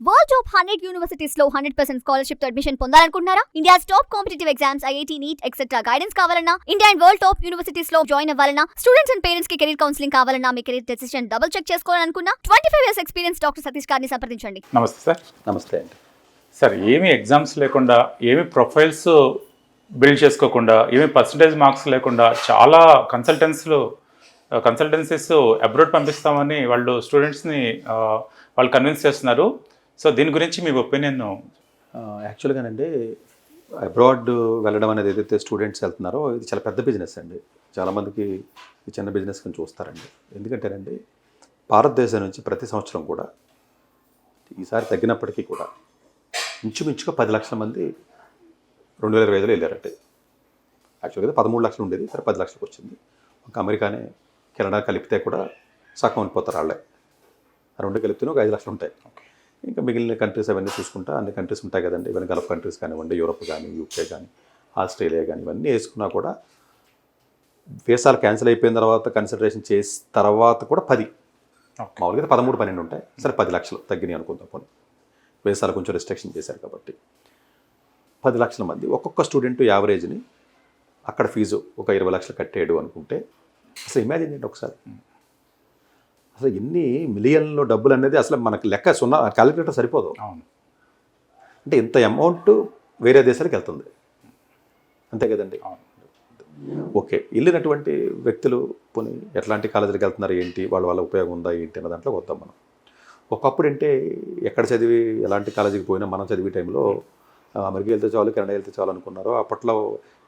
World top 100 universities లో 100% scholarship తో admission పొందాలనుకుంటున్నారా? India's top competitive exams, IIT, NEET etcetera guidance కావాలన్నా, India and world top universities లో join అవ్వాలన్నా, students and parents కి career counselling కావాలన్నా, మీ కెరీర్ డెసిషన్ డబుల్ చెక్ చేసుకోవాలనుకున్నా 25 ఇయర్స్ ఎక్స్పీరియన్స్ డాక్టర్ సతీష్ గారిని సంప్రదించండి. నమస్తే సార్. నమస్తే అండి. సార్, ఏమి ఎగ్జామ్స్ లేకుండా, ఏమి ప్రొఫైల్స్ బిల్డ్ చేసుకోకుండా, ఏమి పర్సంటేజ్ మార్క్స్ లేకుండా చాలా కన్సల్టెన్సీస్ అబ్రాడ్ పంపిస్తామని వాళ్ళు స్టూడెంట్స్ని వాళ్ళు కన్విన్స్ చేస్తున్నారు. సో దీని గురించి మీ ఒపీనియన్? యాక్చువల్గానండి, అబ్రాడ్ వెళ్ళడం అనేది ఏదైతే స్టూడెంట్స్ వెళ్తున్నారో ఇది చాలా పెద్ద బిజినెస్ అండి. చాలామందికి ఈ చిన్న బిజినెస్ కింద చూస్తారండి. ఎందుకంటేనండి, భారతదేశం నుంచి ప్రతి సంవత్సరం కూడా ఈసారి తగ్గినప్పటికీ కూడా ఇంచుమించుగా 10 లక్షల మంది 2025లో వెళ్ళారంటే. యాక్చువల్గా 13 లక్షలు ఉండేది, సరే 10 లక్షలకు వచ్చింది. ఒక అమెరికానే, కెనడా కలిపితే కూడా సగం అయిపోతారు వాళ్ళే. ఆ రెండు కలిపితేనే ఒక 5 లక్షలు ఉంటాయి. ఇంకా మిగిలిన కంట్రీస్ అవన్నీ చూసుకుంటా అన్ని కంట్రీస్ ఉంటాయి కదండి. ఇవన్నీ గల్ఫ్ కంట్రీస్ కానివ్వండి, యూరోప్ కానీ, యూకే కానీ, ఆస్ట్రేలియా కానీ, ఇవన్నీ వేసుకున్నా కూడా వీసాలు క్యాన్సిల్ అయిపోయిన తర్వాత కన్సిడరేషన్ చేసిన తర్వాత కూడా 10, మామూలుగా 13, 12 ఉంటాయి. సరే 10 లక్షలు తగ్గినాయి అనుకుందాం. పోనీ వీసాలు కొంచెం రెస్ట్రిక్షన్ చేశారు కాబట్టి 10 లక్షల మంది, ఒక్కొక్క స్టూడెంట్ యావరేజ్ని అక్కడ ఫీజు ఒక 20 లక్షలు కట్టేయడు అనుకుంటే అసలు ఇమాజిన్ చేయండి ఒకసారి. అసలు ఎన్ని మిలియన్లో డబ్బులు అనేది అసలు మనకు లెక్క సున్నా క్యాలిక్యులేటర్ సరిపోదు. అవును. అంటే ఇంత అమౌంట్ వేరే దేశాలకు వెళ్తుంది, అంతే కదండి. ఓకే, వెళ్ళినటువంటి వ్యక్తులు పోనీ ఎట్లాంటి కాలేజీలకు వెళ్తున్నారు ఏంటి, వాళ్ళ ఉపయోగం ఉందా ఏంటి అన్న దాంట్లో వద్దాం మనం. ఒకప్పుడు అంటే ఎక్కడ చదివి ఎలాంటి కాలేజీకి పోయినా మనం చదివే టైంలో అమెరికా వెళ్తే చాలు, కెనడా వెళ్తే చాలు అనుకున్నారు. అప్పట్లో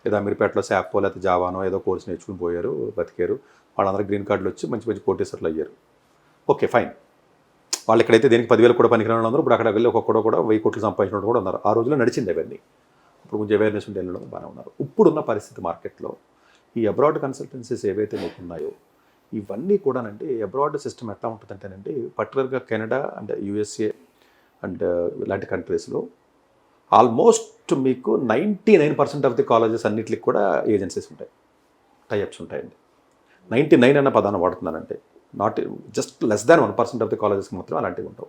ఏదో అమీర్పేటలో శాప్పో లేకపోతే జావానో ఏదో కోర్స్ నేర్చుకుని పోయారు, బతికారు. వాళ్ళందరూ గ్రీన్ కార్డులు వచ్చి మంచి మంచి కోటేశ్వర్లు అయ్యారు. Okay, fine. వాళ్ళు ఎక్కడైతే దేనికి 10,000 కూడా పనికిరాని అందరూ ఇప్పుడు అక్కడ వెళ్ళి ఒక్కొక్కడో కూడా 1000 కోట్లు సంపాదించిన కూడా ఉన్నారు. ఆ రోజుల్లో నడిచింది అవన్నీ. ఇప్పుడు కొంచెం అవేర్నెస్ ఉంటే వెళ్ళడం బాగానే ఉన్నారు. ఇప్పుడున్న పరిస్థితి మార్కెట్లో ఈ అబ్రాడ్ కన్సల్టెన్సీస్ ఏవైతే మీకు ఉన్నాయో ఇవన్నీ కూడానండి, అబ్రాడ్ సిస్టమ్ ఎట్లా ఉంటుందంటేనండి, పర్టికులర్గా కెనడా అండ్ యూఎస్ఏ అండ్ ఇలాంటి కంట్రీస్లో ఆల్మోస్ట్ మీకు 99% ఆఫ్ ది కాలేజెస్ అన్నిటికి కూడా ఏజెన్సీస్ ఉంటాయి, టైఅప్స్ ఉంటాయండి. 99 అన్న పదాన్ని వాడుతున్నానంటే, not just less than 1% of the కాలేజెస్కి మాత్రం అలాంటివి ఉంటావు.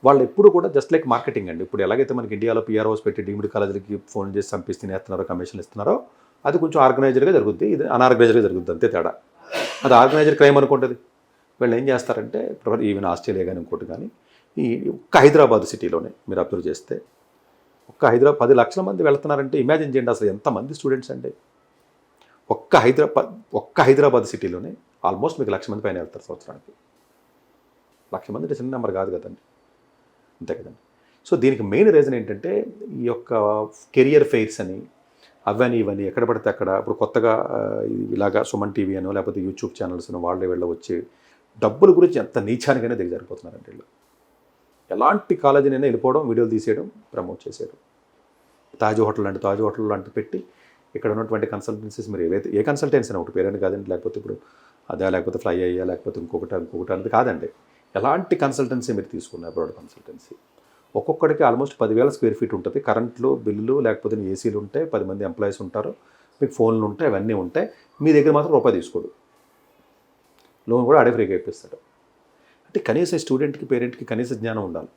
వాళ్ళు ఎప్పుడు కూడా జస్ట్ లైక్ మార్కెటింగ్ అండి. ఇప్పుడు ఎలాగైతే మనకి ఇండియాలో పిఆర్ఓస్ పెట్టి డీమ్డ్ కాలేజీలకి ఫోన్ చేసి పంపిస్తున్నారో, కమిషన్లు ఇస్తున్నారో, అది కొంచెం ఆర్గనైజర్గా జరుగుద్ది, ఇది అనార్గనైజర్గా జరుగుద్ది, అంతే తేడా. అది ఆర్గనైజర్ క్రైమ్ అనుకుంటుంది. వీళ్ళు ఏం చేస్తారంటే, ఈవెన్ ఆస్ట్రేలియా కానీ ఇంకోటి కానీ, ఈ ఒక్క హైదరాబాద్ సిటీలోనే మీరు అబ్జర్వ్ చేస్తే ఒక్క 10 లక్షల మంది వెళ్తున్నారంటే ఇమాజిన్ చేయండి అసలు ఎంతమంది స్టూడెంట్స్ అండి. ఒక్క హైదరాబాద్ సిటీలోనే ఆల్మోస్ట్ మీకు 1,00,000 మంది పైన వెళ్తారు సంవత్సరానికి. 1,00,000 మంది అంటే చిన్న నెంబర్ కాదు కదండి, అంతే కదండి. సో దీనికి మెయిన్ రీజన్ ఏంటంటే, ఈ యొక్క కెరియర్ ఫెయిర్స్ అని అవన్నీ ఇవన్నీ ఎక్కడ పడితే అక్కడ. ఇప్పుడు కొత్తగా ఇలాగా సుమన్ టీవీ అనో లేకపోతే యూట్యూబ్ ఛానల్స్ అనో వాళ్ళే వచ్చి డబ్బుల గురించి ఎంత నీచానికైనా దిగజారిపోతున్నారండి వీళ్ళు. ఎలాంటి కాలేజీనైనా వెళ్ళిపోవడం, వీడియోలు తీసేయడం, ప్రమోట్ చేసేయడం. తాజ్ హోటల్ లాంటి పెట్టి ఇక్కడ ఉన్నటువంటి కన్సల్టెన్సీస్ మీరు ఏ కన్సల్టెన్సీ అని ఒకటి పేరైనా కాదండి, లేకపోతే ఇప్పుడు అదే, లేకపోతే ఫ్లై అయ్యా, లేకపోతే ఇంకొకటి అనేది కాదండి. ఎలాంటి కన్సల్టెన్సీ మీరు తీసుకున్న అబ్రాడ్ కన్సల్టెన్సీ ఒక్కొక్కడికి ఆల్మోస్ట్ 10,000 స్క్వేర్ ఫీట్ ఉంటుంది. కరెంట్లు, బిల్లులు, లేకపోతే ఏసీలు ఉంటాయి, 10 మంది ఎంప్లాయీస్ ఉంటారు, మీకు ఫోన్లు ఉంటాయి, అవన్నీ ఉంటాయి. మీ దగ్గర మాత్రం రూపాయి తీసుకోడు, లోన్ కూడా ఆడే ఫ్రీగా ఇప్పిస్తాడు. అంటే కనీసం స్టూడెంట్కి, పేరెంట్కి కనీస జ్ఞానం ఉండాలి.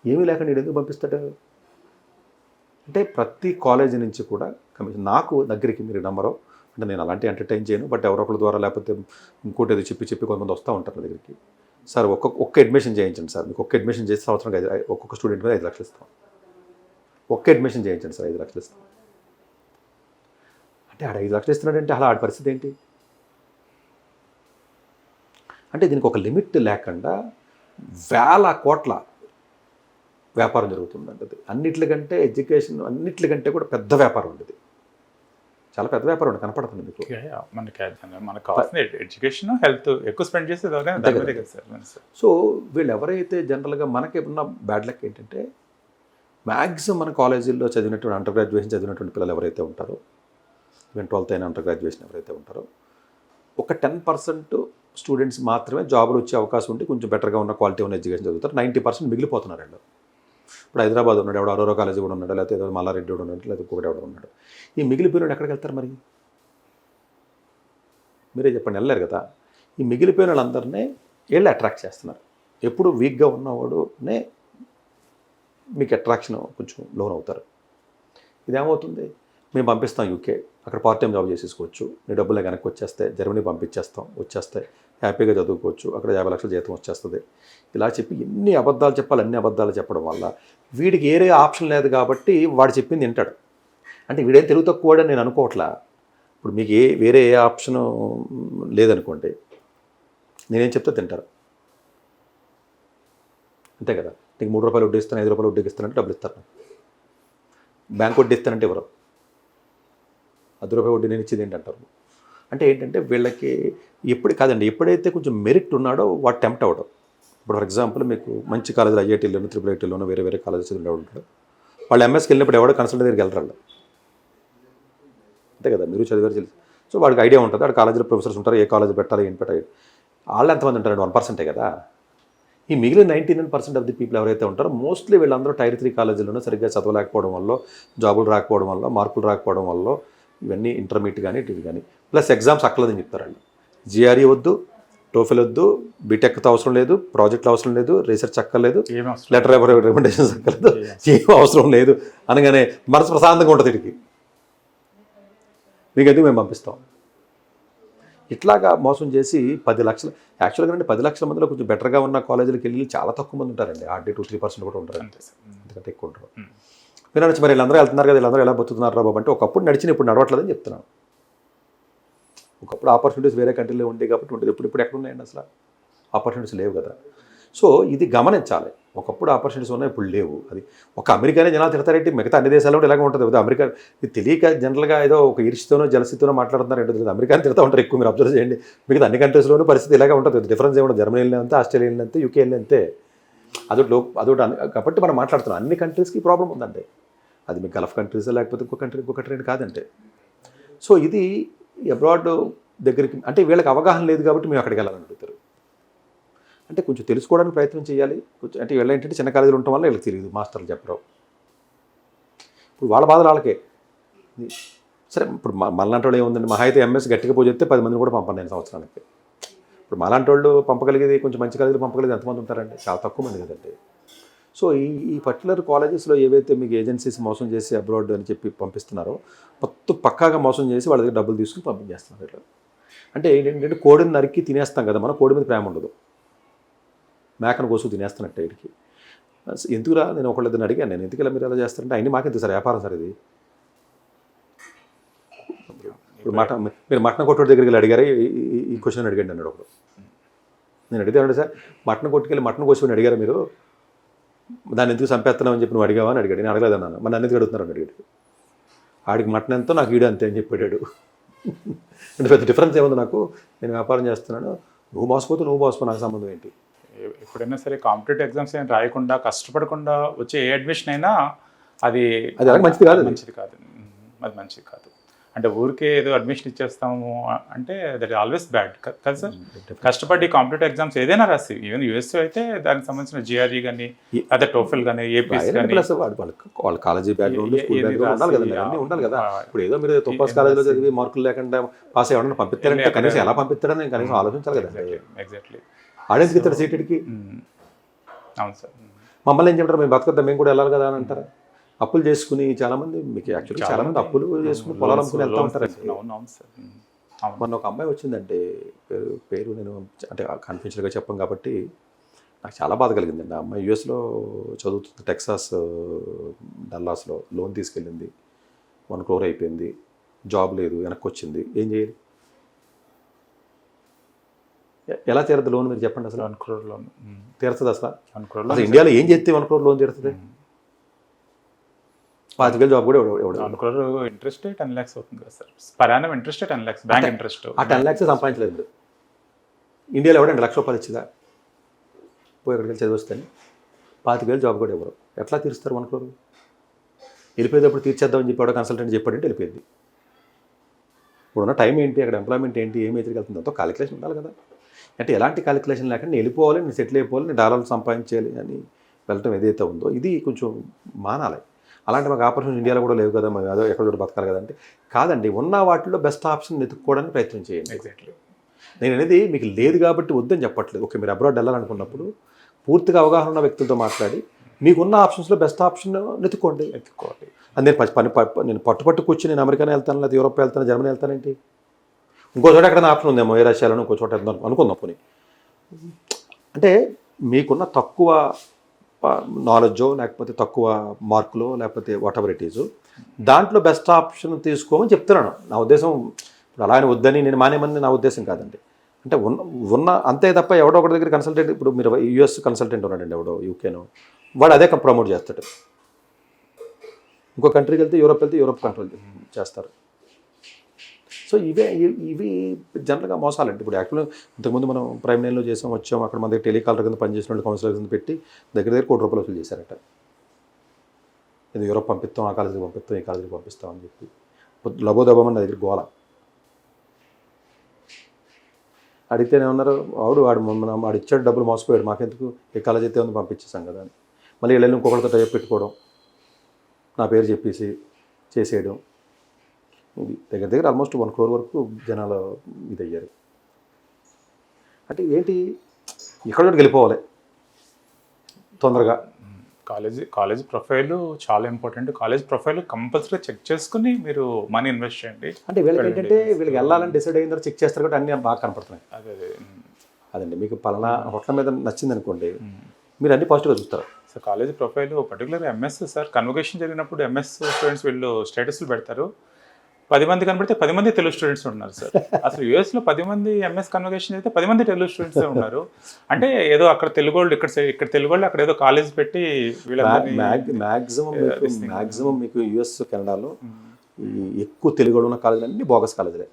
ఏమీ లేకుండా నేను ఎందుకు పంపిస్తాడు అంటే, ప్రతి కాలేజీ నుంచి కూడా కమిషన్ నాకు దగ్గరికి మీరు నమ్మరో, అంటే నేను అలాంటి ఎంటర్టైన్ చేయను, బట్ ఎవరొకరి ద్వారా లేకపోతే ఇంకోటి ఏదో చెప్పి కొంతమంది వస్తూ ఉంటారు నా దగ్గరికి. సార్ ఒక్క అడ్మిషన్ చేయించండి సార్, మీకు ఒక్క అడ్మిషన్ చేస్తే సంవత్సరానికి ఒక్కొక్క స్టూడెంట్ మీద 5 లక్షలు ఇస్తాం. ఒక్క అడ్మిషన్ చేయించండి సార్, 5 లక్షలు ఇస్తాం. అంటే ఆడ 5 లక్షలు ఇస్తున్నాడంటే అలా ఆడి పరిస్థితి ఏంటి అంటే, దీనికి ఒక లిమిట్ లేకుండా వేల కోట్ల వ్యాపారం జరుగుతుందండి. అది అన్నిట్లకంటే ఎడ్యుకేషన్ అన్నిట్లకంటే కూడా పెద్ద వ్యాపారం ఉండేది, చాలా పెద్ద వ్యాపారం అండి, కనపడుతుంది మీకు. మనకు కావాల్సిన ఎడ్యుకేషన్, హెల్త్ ఎక్కువ స్పెండ్ చేసేది. సో వీళ్ళు ఎవరైతే జనరల్గా మనకి ఉన్న బ్యాడ్ లక్ ఏంటంటే, మ్యాక్సిమం మన కాలేజీల్లో చదివినటువంటి అండర్ గ్రాడ్యుయేషన్ చదివినటువంటి పిల్లలు ఎవరైతే ఉంటారో, ఈవెన్ 12th అయిన అండర్ గ్రాడ్యుయేషన్ ఎవరైతే ఉంటారో, ఒక 10% స్టూడెంట్స్ మాత్రమే జాబులు వచ్చే అవకాశం ఉండి కొంచెం బెటర్గా ఉన్న క్వాలిటీ ఉన్న ఎడ్యుకేషన్ చదువుతారు. 90% మిగిలిపోతున్నారండి. ఇప్పుడు హైదరాబాద్ ఉన్నాడు, ఎవడో అరోరా కాలేజీ కూడా ఉన్నాడు, లేకపోతే ఏదో మల్లారెడ్డి కూడా ఉన్నాడు, లేకపోతే ఇంకొకటి ఎవడో ఉన్నాడు. ఈ మిగిలిపోయిన ఎక్కడికి వెళ్తారు మరి? మీరే చెప్పండి, వెళ్ళలేరు కదా. ఈ మిగిలిపోయిన వాళ్ళందరినీ వీళ్ళు అట్రాక్ట్ చేస్తున్నారు. ఎప్పుడు వీక్గా ఉన్నవాడునే మీకు అట్రాక్షన్ కొంచెం లోన్ అవుతారు. ఇదేమవుతుంది, మేము పంపిస్తాం యూకే, అక్కడ పార్ట్ టైం జాబ్ చేసేసుకోవచ్చు, నీ డబ్బులు వెనక్కి వచ్చేస్తే జర్మనీ పంపించేస్తాం, వచ్చేస్తే హ్యాపీగా చదువుకోవచ్చు, అక్కడ 50 లక్షల జీతం వచ్చేస్తుంది. ఇలా చెప్పి ఎన్ని అబద్ధాలు చెప్పాలి, అన్ని అబద్ధాలు చెప్పడం వల్ల వీడికి ఏరే ఆప్షన్ లేదు కాబట్టి వాడు చెప్పింది వింటాడు. అంటే వీడేం తెలుగు తక్కువడని నేను అనుకోవట్లా. ఇప్పుడు మీకు వేరే ఏ ఆప్షను లేదనుకోండి, నేనేం చెప్తే తింటారు, అంతే కదా. నీకు 3 రూపాయలు వడ్డీ ఇస్తాను, 5 రూపాయలు వడ్డీకి ఇస్తానంటే డబ్బులు ఇస్తారు. బ్యాంక్ వడ్డీ ఇస్తానంటే ఎవరు? 10 రూపాయలు వడ్డీ నేను ఇచ్చేది ఏంటంటారు. అంటే ఏంటంటే వీళ్ళకి ఎప్పుడైతే కొంచెం మెరిట్ ఉన్నాడో వాడు టెంప్ట్ అవ్వడం. ఇప్పుడు ఫర్ ఎగ్జాంపుల్ మీకు మంచి కాలేజీలు ఐఐటీలోనూ IIITలోనూ వేరే కాలేజెస్ ఉంటాడు, వాళ్ళు ఎంఎస్కి వెళ్ళినప్పుడు ఎవడో కన్సల్ట్ దగ్గరికి వెళ్ళరు, అంతే కదా. మీరు చదివారు తెలుసు. సో వాడికి ఐడియా ఉంటుంది, వాడు కాలేజీలో ప్రొఫెసర్స్ ఉంటారు, ఏ కాలేజ్ పెట్టాలి ఏంటి పెట్టాలి. వాళ్ళు ఎంతమంది ఉంటారండి? 1% కదా. ఈ మిగిలిన 99% ఆఫ్ ది పీపుల్ ఎవరైతే ఉంటారో మోస్ట్లీ వీళ్ళందరూ Tier 3 కాలేజీలోనూ సరిగ్గా చదవలేకపోవడం వల్ల, జాబులు రాకపోవడం వల్ల, మార్కులు రాకపోవడం వల్ల, ఇవన్నీ ఇంటర్మీడియట్ కానీ ఇటు కానీ ప్లస్ ఎగ్జామ్స్ అక్కర్లేదని చెప్తారండి. జిఆర్ఈ వద్దు, టోఫెల్ వద్దు, బీటెక్తో అవసరం లేదు, ప్రాజెక్టులు అవసరం లేదు, రీసెర్చ్ అక్కర్లేదు, లెటర్ ఆఫ్ రికమెండేషన్స్ అక్కర్లేదు, ఏం అవసరం లేదు అనగానే మనసు ప్రశాంతంగా ఉంటుంది. వీటికి మీకు ఎందుకు మేము పంపిస్తాం. ఇట్లాగా మోసం చేసి 10 లక్షలు, యాక్చువల్గా 10 లక్షల మందిలో కొంచెం బెటర్గా ఉన్న కాలేజీలకు వెళ్ళి చాలా తక్కువ మంది ఉంటారండి. హార్డ్లీ 2-3% కూడా ఉంటారు, ఎందుకంటే ఎక్కువ ఉంటారు. మీరు అనొచ్చు మరి వీళ్ళందరూ వెళ్తున్నారు కదా, వీళ్ళందరూ ఎలా బతుకుతున్నారు బాబు అంటే, ఒకప్పుడు నడిచిన ఇప్పుడు నడవట్లేదని చెప్తున్నాను. ఒకప్పుడు ఆపర్చునిటీస్ వేరే కంట్రీలో ఉండేవి కాబట్టి ఉండేది, ఇప్పుడు ఎక్కడ ఉన్నాయండి అసలు? ఆపర్చునిటీస్ లేవు కదా. సో ఇది గమనించాలి. ఒకప్పుడు ఆపర్చునిటీస్ ఉన్నాయి, ఇప్పుడు లేవు. అది ఒక అమెరికానే జనాలు తిడతారేంటి, మిగతా అన్ని దేశాల్లో కూడా ఇలాగే ఉంటుంది. అమెరికా ఇది తెలియక జనరల్గా ఏదో ఒక ఈర్ష్యతోనో జలసితోనో మాట్లాడుతున్నారు ఏంటో తెలియదు. అమెరికాని తిడతా ఉంటారు ఎక్కువ, మీరు అబ్జర్వ్ చేయండి. మిగతా అన్ని కంట్రీస్లోనూ పరిస్థితి ఇలాగే ఉంటుంది, డిఫరెన్స్ ఏముంటుంది. జర్మనీ వెళ్ళినంతే, ఆస్ట్రేలియా వెళ్ళినంతే, యూకే వెళ్ళినంతే. అదొకటి కాబట్టి మనం మాట్లాడుతున్నాం. అన్ని కంట్రీస్కి ప్రాబ్లం ఉందండి. అది మీకు గల్ఫ్ కంట్రీస్ లేకపోతే ఇంకో కంట్రీ కాదంటే. సో ఇది అబ్రాడ్ దగ్గరికి అంటే వీళ్ళకి అవగాహన లేదు కాబట్టి మేము అక్కడికి వెళ్ళాలని అడుగుతారు. అంటే కొంచెం తెలుసుకోవడానికి ప్రయత్నం చేయాలి. కొంచెం అంటే వీళ్ళు ఏంటంటే చిన్న కాలేజీలు ఉండటం వల్ల వీళ్ళకి తెలియదు, మాస్టర్లు చెప్పరు. ఇప్పుడు వాళ్ళ బాధలు వాళ్ళకే. సరే ఇప్పుడు మళ్ళంటి వాళ్ళు ఏముందండి, మహా అయితే ఎంఎస్ గట్టిగా పోయి చెప్తే 10 మందిని కూడా పంపండి నేను సంవత్సరానికి. ఇప్పుడు మళ్ళంటి వాళ్ళు పంపగలిగేది కొంచెం మంచి కాలేజీలు పంపగలిగేది ఎంతమంది ఉంటారండి? చాలా తక్కువ మంది కదండి. సో ఈ పర్టికులర్ కాలేజెస్లో ఏవైతే మీకు ఏజెన్సీస్ మోసం చేసి అబ్రాడ్ అని చెప్పి పంపిస్తున్నారో మొత్తం పక్కాగా మోసం చేసి వాళ్ళ దగ్గర డబ్బులు తీసుకుని పంపించేస్తున్నారు ఇట్లా. అంటే ఏంటంటే కోడిని నరికి తినేస్తాం కదా, మనం కోడి మీద ప్రేమ ఉండదు, మేకను కోసుకు తినేస్తున్నట్టు వీడికి. ఎందుకురా నేను ఒకళ్ళిద్దరిని అడిగాను, నేను ఎందుకు ఇలా మీరు ఎలా చేస్తారంటే అన్ని మాకెందుకు సార్ వ్యాపారం సార్ ఇది. ఇప్పుడు మీరు మటన్ కొట్టుడి దగ్గరికి వెళ్ళి అడిగారా ఈ క్వశ్చన్ అడిగాడు అన్నాడు ఒకడు. నేను అడిగాను సార్ మటన్ కొట్టుకెళ్ళి మటన్ కోసుకొని అడిగారా మీరు, దాన్ని ఎందుకు చంపేస్తున్నామని చెప్పి నువ్వు అడిగావా అని అడిగాడు. నేను అడగలేదన్నాను, మరి నన్ను ఎందుకు అడుగుతున్నాను అడిగాడు. ఆడికి మటన్ ఎంతో నాకు ఈడు అంతే అని చెప్పాడు. అంటే పెద్ద డిఫరెన్స్ ఏముంది, నాకు నేను వ్యాపారం చేస్తున్నాను, నువ్వు మోసపో నాకు సంబంధం ఏంటి. ఎప్పుడైనా సరే కాంపిటేటివ్ ఎగ్జామ్స్ ఏం రాయకుండా కష్టపడకుండా వచ్చే ఏ అడ్మిషన్ అయినా అది మంచిది కాదు. అది మంచిది కాదు. అంటే ఊరికే ఏదో అడ్మిషన్ ఇచ్చేస్తాము అంటే దట్ ఆల్వేస్ బ్యాడ్ కదా సార్. కష్టపడి కాంపిటేటివ్ ఎగ్జామ్స్ ఏదైనా రాసి, ఈవెన్ యూఎస్లో అయితే దానికి సంబంధించిన జిఆర్ఈ కానీ అదే టోఫెల్ కానీ ఏపీఎస్ కానీ వాళ్ళ కాలేజీ బ్యాక్గ్రౌండ్ ఉండాలి కదా. ఇప్పుడు ఏదో మీరు తొప్పాస్ కాలేజీలో చదివి మార్కులు లేకుండా పాస్ అయ్యడం పంపిస్తారంటే కనీసం ఎలా పంపిస్తారని నేను కనీసం ఆలోచించాలి కదా. ఎగ్జాక్ట్లీ ఆడేందుకు ఇస్తాడు సీటెడ్కి. అవును సార్. మమ్మల్ని ఏం చెప్తారు, మేము బతకద్దాం మేము కూడా వెళ్ళాలి కదా అని అంటారా. అప్పులు చేసుకుని చాలామంది, మీకు యాక్చువల్లీ చాలామంది అప్పులు చేసుకుని పొలాలు అమ్ముకుని వెళ్తూ ఉంటారండి. మొన్న ఒక అమ్మాయి వచ్చిందంటే పేరు నేను అంటే కన్ఫిడెన్షియల్గా చెప్పాం కాబట్టి నాకు చాలా బాధ కలిగిందండి. ఆ అమ్మాయి యూఎస్లో చదువుతుంది, టెక్సాస్ డల్లాస్లో. లోన్ తీసుకెళ్ళింది, 1 crore అయిపోయింది, జాబ్ లేదు, వెనక్కి వచ్చింది. ఏం చేయాలి, ఎలా తీరుతుంది లోన్ మీరు చెప్పండి. అసలు 1 crore లోన్ తీరుతుంది అసలు? 1 crore అసలు ఇండియాలో ఏం చేస్తే 1 crore లోన్ తీరుతుంది? 5,000 జాబ్ కూడా ఎవడు 1 crore ఇంట్రెస్ట్ 10 lakhs అవుతుంది కదా sir. Per annum interest 10 lakhs, bank interest. ఆ 10 lakhs సంపాదించలేదు ఇండియాలో. ఎవడండి 1,00,000 రూపాయలు ఇచ్చిందా పోయి ఎక్కడికి వెళ్ళి చదివిస్తాను? 25,000 జాబ్ కూడా ఎవరు ఎట్లా తీరుస్తారు 1 crore? వెళ్ళిపోయేటప్పుడు తీర్చేద్దామని చెప్పాడు కన్సల్టెంట్ చెప్పాడంటే వెళ్ళిపోయింది. ఇప్పుడున్న టైం ఏంటి, అక్కడ ఎంప్లాయ్మెంట్ ఏంటి, ఏం ఎదురుకి వెళ్తుంది, అంతా కాలిక్యులేషన్ ఉండాలి కదా. అంటే ఎలాంటి కాలిక్యులేషన్ లేకుండా నేను వెళ్ళిపోవాలి, నేను సెటిల్ అయిపోవాలి, నేను డాలర్లు సంపాదించాలి అని వెళ్ళటం ఏదైతే ఉందో ఇది కొంచెం మానాలి. అలాంటి మాకు ఆపర్చునిటీ ఇండియాలో కూడా లేవు కదా, మేము అదో ఎక్కడో బతకాలి కదంటే కాదండి. ఉన్న వాటిలో బెస్ట్ ఆప్షన్ వెతుక్కోవడానికి ప్రయత్నం చేయండి. ఎగ్జాక్ట్లీ. నేను అనేది మీకు లేదు కాబట్టి వద్దని చెప్పట్లేదు. ఓకే, మీరు అబ్రాడ్ వెళ్ళాలనుకున్నప్పుడు పూర్తిగా అవగాహన ఉన్న వ్యక్తులతో మాట్లాడి మీకున్న ఆప్షన్స్లో బెస్ట్ ఆప్షన్ వెతుక్కోండి. ఎత్తుకోవాలి. అది నేను పట్టు కూర్చొని నేను అమెరికా వెళ్తాను, లేదా యూరోప్ వెళ్తాను, జర్మనీ వెళ్తానేంటి? ఇంకో చోట ఎక్కడైనా ఆప్షన్ ఉందేమో, ఏ రష్యాలో ఇంకో చోట వెళ్తాను అనుకుందాం పోనీ. అంటే మీకున్న తక్కువ నాలెడ్జో, లేకపోతే తక్కువ మార్కులో, లేకపోతే వాట్ ఎవర్ ఇట్ ఈజ్, దాంట్లో బెస్ట్ ఆప్షన్ తీసుకోమని చెప్తున్నాను. నా ఉద్దేశం ఇప్పుడు అలా అని వద్దని నేను మానేమని నా ఉద్దేశం కాదండి. అంటే ఉన్న అంతే తప్ప ఎవడో ఒకటి దగ్గర కన్సల్టెంట్, ఇప్పుడు మీరు యూఎస్ కన్సల్టెంట్ ఉన్నాడండి ఎవడో, యూకేనో, వాడు అదే ప్రమోట్ చేస్తాడు. ఇంకో కంట్రీకి వెళ్తే యూరోప్ కంట్రోల్ చేస్తారు. సో ఇవి జనరల్గా మోసాలండి. ఇప్పుడు యాక్చువల్గా ఇంతకుముందు మనం ప్రైమ్ లైన్లో వచ్చాం, అక్కడ మన దగ్గర టెలికాలర్ కింద పనిచేసిన వాళ్ళు కౌన్సిలర్ కింద పెట్టి దగ్గర ₹1 కోటి వసూలు చేశారట. ఇది యూరోప్ పంపిస్తాం, ఆ కాలేజీకి పంపిస్తాం, ఈ కాలేజీకి పంపిస్తాం అని చెప్పి లబోదబమని నా దగ్గర గోల. అడిగితేనే ఉన్నారు, వాడు ఇచ్చాడు, డబ్బులు మోసపోయాడు, మాకెందుకు, ఏ కాలేజ్ అయితే ఉంది పంపించేసాం కదా అని. మళ్ళీ వెళ్ళి ఇంకొకరితో టైప్ పెట్టుకోవడం, నా పేరు చెప్పేసి చేసేయడం. ఇది దగ్గర ఆల్మోస్ట్ 1 crore వరకు జనాలు ఇదయ్యారు. అంటే ఏంటి, ఇక్కడ వెళ్ళిపోవాలి తొందరగా. కాలేజ్ ప్రొఫైల్ చాలా important. College profile compulsory check చేసుకుని మీరు మనీ ఇన్వెస్ట్ చేయండి. అంటే వీళ్ళకి ఏంటంటే వీళ్ళకి వెళ్ళాలని డిసైడ్ అయిన తర్వాత చెక్ చేస్తారు కాబట్టి అన్నీ బాగా కనపడుతున్నాయి. అదండి, మీకు పలానా హోటల్ మీద నచ్చింది అనుకోండి, మీరు అన్ని పాజిటివ్గా చూస్తారు. So college profile particular MS sir, convocation జరిగినప్పుడు ఎంఎస్ స్టూడెంట్స్ వీళ్ళు స్టేటస్లు పెడతారు. 10 మంది కనబడితే 10 మంది తెలుగు స్టూడెంట్స్ ఉన్నారు సార్. అసలు యూఎస్లో 10 మంది ఎంఎస్ కన్వకేషన్ అయితే 10 మంది తెలుగు స్టూడెంట్స్ ఉన్నారు. అంటే ఏదో అక్కడ తెలుగు వాళ్ళు, ఇక్కడ తెలుగు వాళ్ళు, అక్కడ ఏదో కాలేజ్ పెట్టి మ్యాక్సిమం మీకు యూఎస్ కెనడాలో ఎక్కువ తెలుగు ఉన్న కాలేజీలు అన్ని బోగస్ కాలేజీలే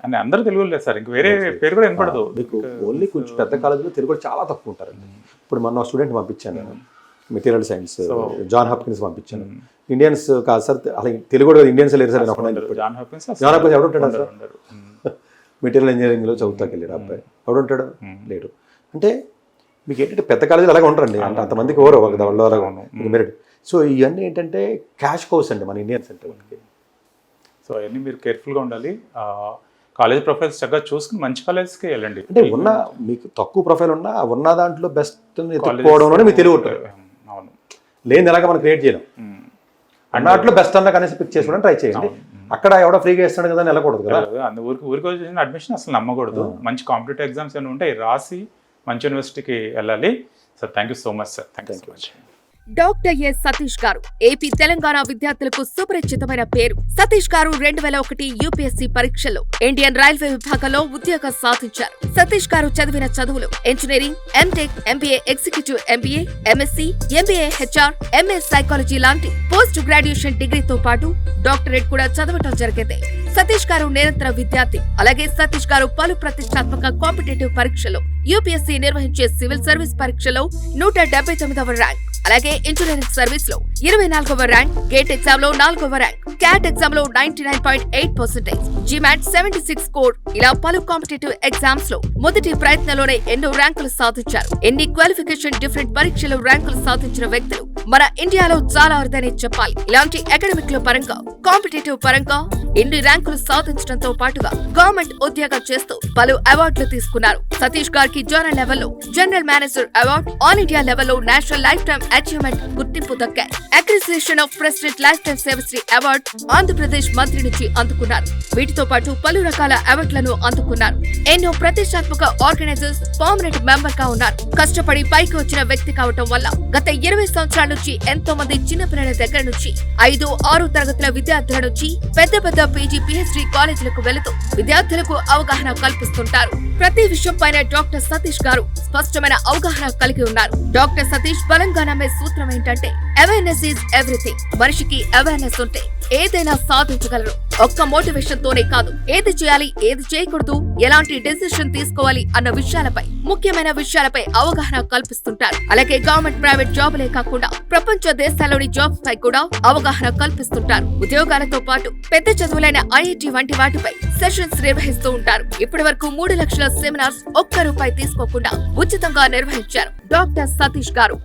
అని అందరూ తెలుగు లేదు సార్. ఇంక వేరే పేరు కూడా వినపడదు మీకు. ఓన్లీ కొంచెం పెద్ద కాలేజీలో తెలుగు చాలా తక్కువ ఉంటారండి. ఇప్పుడు మన స్టూడెంట్ పంపించాను నేను, మెటీరియల్ సైన్స్, జాన్ హాప్కిన్స్ పంపించాను. ఇండియన్స్ కాదు సార్, అలా తెలుగు కూడా ఇండియన్స్ లేరు సార్. జాన్ హాప్కిన్స్ ఎవడుంటాడు సార్? మెటీరియల్ ఇంజనీరింగ్లో చదువుతాకి వెళ్ళాడు అబ్బాయి, ఎవడుంటాడు? లేడు. అంటే మీకు ఏంటంటే పెద్ద కాలేజీలు అలాగే ఉంటారండి, అంటే అంతమందికి ఎవరో ఒక అలాగా మెరిట్. సో ఇవన్నీ ఏంటంటే క్యాష్ కోర్స్ అండి మన ఇండియన్స్ అంటే మనకి. సో అవన్నీ మీరు కేర్ఫుల్గా ఉండాలి. కాలేజ్ ప్రొఫైల్స్ చక్కగా చూసుకుని మంచి కాలేజ్కి వెళ్ళండి. అంటే మీకు తక్కువ ప్రొఫైల్ ఉన్న దాంట్లో బెస్ట్ ఎత్తుకోవడంలోనే మీకు తెలివి ఉంటుంది. అవును, లేని ఎలాగా మనం క్రియేట్ చేయడం, అన్నట్లో బెస్ట్ అన్న కనీసం పిక్ చేసుకోవడం ట్రై చేయండి. అక్కడ ఎవడో ఫ్రీగా ఇస్తాడు కదా వెళ్ళకూడదు కదా. ఊరికి వచ్చిన అడ్మిషన్ అసలు నమ్మకూడదు. మంచి కాంపిటేటివ్ ఎగ్జామ్స్ ఏమైనా ఉంటాయి, రాసి మంచి యూనివర్సిటీకి వెళ్ళాలి. Sir thank you so much sir. Thank you so much. Doctor yes Satish గారు ఏపీ తెలంగాణ విద్యార్థులకు సుపరిచితమైన పేరు. సతీష్ గారు 2001 యూపీఎస్సీ పరీక్షల్లో ఇండియన్ రైల్వే విభాగంలో ఉద్యోగం సాధించారు. సతీష్ గారు చదివిన చదువులు engineering, MTech, MBA, executive MBA, MSc, MBA HR, MA psychology లాంటి పోస్ట్ గ్రాడ్యుయేషన్ డిగ్రీతో పాటు డాక్టరేట్ కూడా చదవటం జరిగింది. సతీష్ గారు నిరంతర విద్యార్థి. అలాగే సతీష్ గారు పలు ప్రతిష్టాత్మక కాంపిటేటివ్ పరీక్షలో యూపీఎస్సీ నిర్వహించే సివిల్ సర్వీస్ పరీక్షలో 179వ ర్యాంక్, అలాగే ఇంజనీరింగ్ సర్వీస్ లో 24వ ర్యాంక్, గేట్ ఎగ్జామ్ లో 4వ ర్యాంక్, క్యాట్ ఎగ్జామ్ లో 99.8%, జిమాట్ 76 స్కోర్, ఇలా పలు కాంపిటేటివ్ ఎగ్జామ్స్ లో మొదటి ప్రయత్నంలోనే ఎన్నో ర్యాంకులు సాధించారు. ఎన్ని క్వాలిఫికేషన్ డిఫరెంట్ పరీక్షలు ర్యాంకులు సాధించిన వ్యక్తులు మన ఇండియాలో చాలా అరుదనే చెప్పాలి. ఇలాంటి అకాడమిక్ లో పరంగా, కాంపిటేటివ్ పరంగా ఎన్ని ర్యాంకులు సాధించడంతో పాటుగా గవర్నమెంట్ ఉద్యోగం చేస్తూ పలు అవార్డులు తీసుకున్నారు. సతీష్ గారికి జోనల్ లెవెల్లో general manager award, all India లెవెల్లో నేషనల్ లైఫ్ టైమ్ అచీవ్మెంట్ గుర్తింపు దక్కాయి. అక్రిసియేషన్ of president life time Sevashri award Andhra Pradesh మంత్రి నుంచి అందుకున్నారు. వీటితో పాటు పలు రకాల అవార్డులను అందుకున్నారు. ఎన్నో ప్రతిష్టాత్మక ఆర్గనైజర్స్ పర్మనెంట్ మెంబర్ గా ఉన్నారు. కష్టపడి పైకి వచ్చిన వ్యక్తి కావటం వల్ల గత 20 సంవత్సరాల నుంచి ఎంతో మంది చిన్నపిల్లల దగ్గర నుంచి 5, 6 తరగతుల విద్యార్థుల నుంచి పెద్ద పీజీ, పిహెచ్డీ కాలేజీలకు వెళుతూ విద్యార్థులకు అవగాహన కల్పిస్తుంటారు. ప్రతి విషయం పైన డాక్టర్ సతీష్ గారు స్పష్టమైన అవగాహన కలిగి ఉన్నారు. డాక్టర్ సతీష్ బలంగా నమ్మే సూత్రం ఏంటంటే అవేర్నెస్ ఈజ్ ఎవ్రీథింగ్. మనిషికి అవేర్నెస్ ఉంటే ఏదైనా సాధించగలరు. ఒక్క మోటివేషన్ తోనే కాదు, ఏది చేయాలి, ఏది చేయకూడదు, ఎలాంటి డెసిషన్ తీసుకోవాలి అన్న విషయాలపై, ముఖ్యమైన విషయాలపై అవగాహన కల్పిస్తుంటారు. అలాగే గవర్నమెంట్, ప్రైవేట్ జాబులే కాకుండా ప్రపంచ దేశాల్లోని జాబ్స్ పై కూడా అవగాహన కల్పిస్తుంటారు. ఉద్యోగాలతో పాటు పెద్ద చదువులైన ఐఐటి వంటి వాటిపై సెషన్స్ నిర్వహిస్తూ ఉంటారు. ఇప్పటి వరకు 3 లక్షల సెమినార్స్ ఒక్క రూపాయి తీసుకోకుండా ఉచితంగా నిర్వహించారు డాక్టర్ సతీష్ గారు.